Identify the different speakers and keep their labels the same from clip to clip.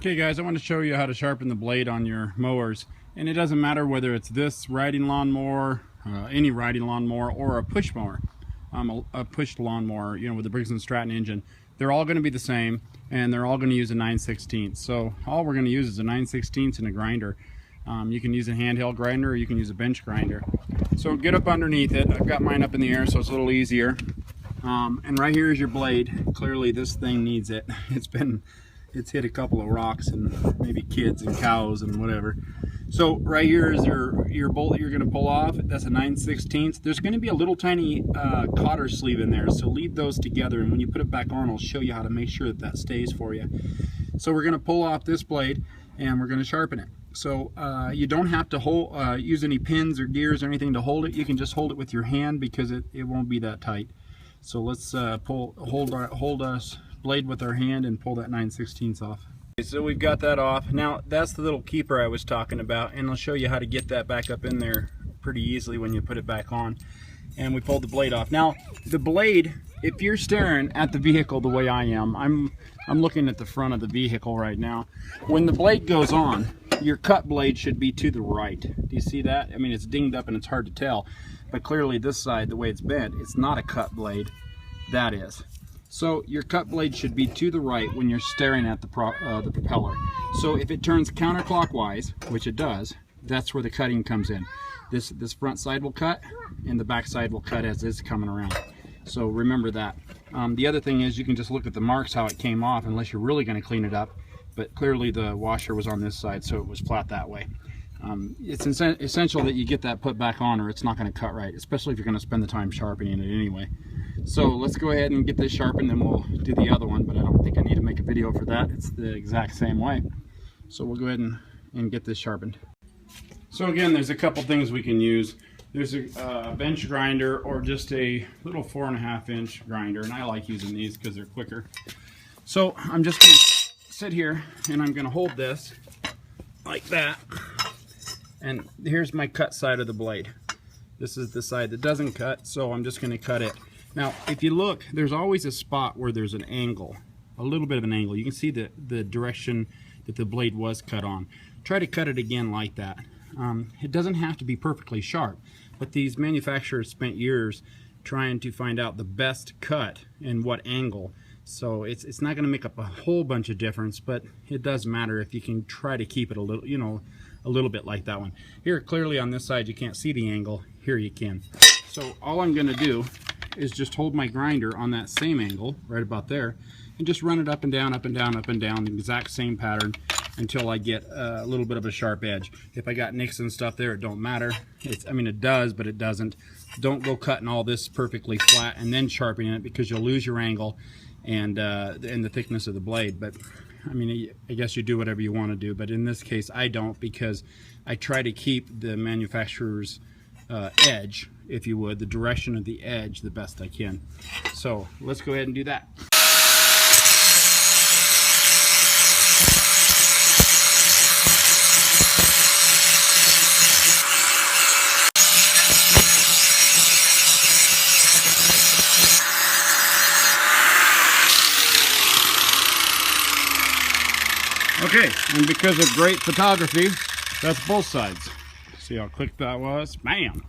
Speaker 1: Okay guys, I want to show you how to sharpen the blade on your mowers, and it doesn't matter whether it's this riding lawnmower, any riding lawnmower, or a push mower, a push lawnmower, you know, with the Briggs & Stratton engine. They're all going to be the same, and they're all going to use a 9/16. So all we're going to use is a 9/16 and a grinder. You can use a handheld grinder, or you can use a bench grinder. So get up underneath it. I've got mine up in the air, so it's a little easier. And right here is your blade. Clearly this thing needs it. It's hit a couple of rocks and maybe kids and cows and whatever. So right here is your bolt that you're going to pull off. That's a 9/16. There's going to be a little tiny cotter sleeve in there, so leave those together, and when you put it back on, I'll show you how to make sure that that stays for you. So we're going to pull off this blade and we're going to sharpen it. So you don't have to use any pins or gears or anything to hold it. You can just hold it with your hand because it won't be that tight. So let's hold us blade with our hand and pull that 9/16 off. Okay, so we've got that off. Now that's the little keeper I was talking about, and I'll show you how to get that back up in there pretty easily when you put it back on. And we pulled the blade off. Now the blade, if you're staring at the vehicle the way I am, I'm looking at the front of the vehicle right now. When the blade goes on, your cut blade should be to the right. Do you see that? I mean, it's dinged up and it's hard to tell, but clearly this side, the way it's bent, it's not a cut blade. That is. So your cut blade should be to the right when you're staring at the propeller. So if it turns counterclockwise, which it does, that's where the cutting comes in. This front side will cut, and the back side will cut as it's coming around. So remember that. The other thing is you can just look at the marks how it came off, unless you're really going to clean it up. But clearly the washer was on this side, so it was flat that way. It's essential that you get that put back on, or it's not going to cut right, especially if you're going to spend the time sharpening it anyway. So let's go ahead and get this sharpened, and we'll do the other one, but I don't think I need to make a video for that. It's the exact same way. So we'll go ahead and get this sharpened. So again, there's a couple things we can use. There's a bench grinder, or just a little 4.5 inch grinder, and I like using these because they're quicker. So I'm just going to sit here and I'm going to hold this like that, and here's my cut side of the blade. This is the side that doesn't cut, so I'm just going to cut it. Now if you look, there's always a spot where there's an angle, a little bit of an angle. You can see the direction that the blade was cut on. Try to cut it again like that. It doesn't have to be perfectly sharp, but these manufacturers spent years trying to find out the best cut and what angle. So it's not going to make up a whole bunch of difference, but it does matter if you can try to keep it a little, you know, a little bit like that one. Here clearly on this side you can't see the angle. Here you can. So all I'm going to do is just hold my grinder on that same angle right about there, and just run it up and down, up and down, up and down, the exact same pattern until I get a little bit of a sharp edge. If I got nicks and stuff there, it don't matter. I mean, it does, but it doesn't. Don't go cutting all this perfectly flat and then sharpening it, because you'll lose your angle and the thickness of the blade. But I mean, I guess you do whatever you want to do, but in this case I don't, because I try to keep the manufacturer's edge, if you would, the direction of the edge, the best I can. So let's go ahead and do that. Okay, and because of great photography, that's both sides. See how quick that was? Bam!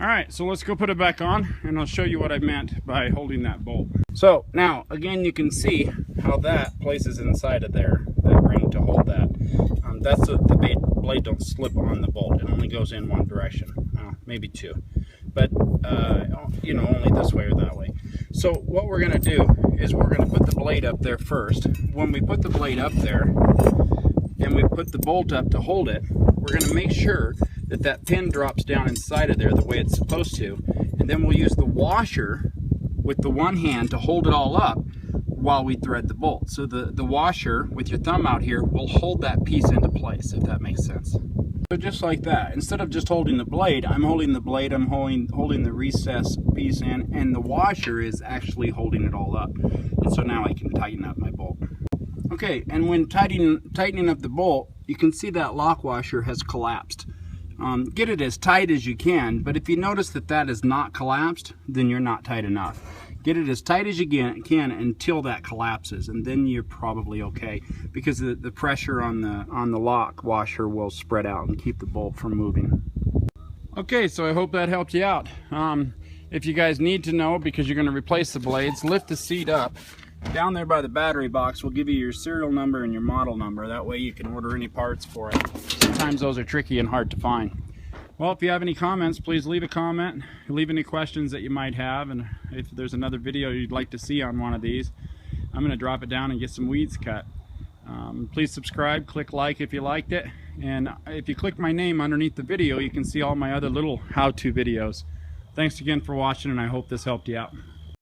Speaker 1: Alright, so let's go put it back on, and I'll show you what I meant by holding that bolt. So now, again, you can see how that places inside of there, that ring to hold that. That's so the blade don't slip on the bolt. It only goes in one direction, maybe two, but you know, only this way or that way. So what we're going to do is we're going to put the blade up there first. When we put the blade up there and we put the bolt up to hold it, we're going to make sure that that pin drops down inside of there the way it's supposed to, and then we'll use the washer with the one hand to hold it all up while we thread the bolt. So the washer with your thumb out here will hold that piece into place, if that makes sense. So just like that, instead of just holding the blade, I'm holding the blade, I'm holding the recess piece in, and the washer is actually holding it all up. And so now I can tighten up my bolt. Okay, and when tightening up the bolt, you can see that lock washer has collapsed. Get it as tight as you can, but if you notice that that is not collapsed, then you're not tight enough. Get it as tight as you can until that collapses, and then you're probably okay, because the pressure on the lock washer will spread out and keep the bolt from moving. Okay, so I hope that helped you out. If you guys need to know, because you're going to replace the blades, lift the seat up. Down there by the battery box will give you your serial number and your model number. That way you can order any parts for it. Sometimes those are tricky and hard to find. Well, if you have any comments, please leave a comment. Leave any questions that you might have, and if there's another video you'd like to see on one of these, I'm going to drop it down and get some weeds cut. Please subscribe, click like if you liked it, and if you click my name underneath the video, you can see all my other little how-to videos. Thanks again for watching, and I hope this helped you out.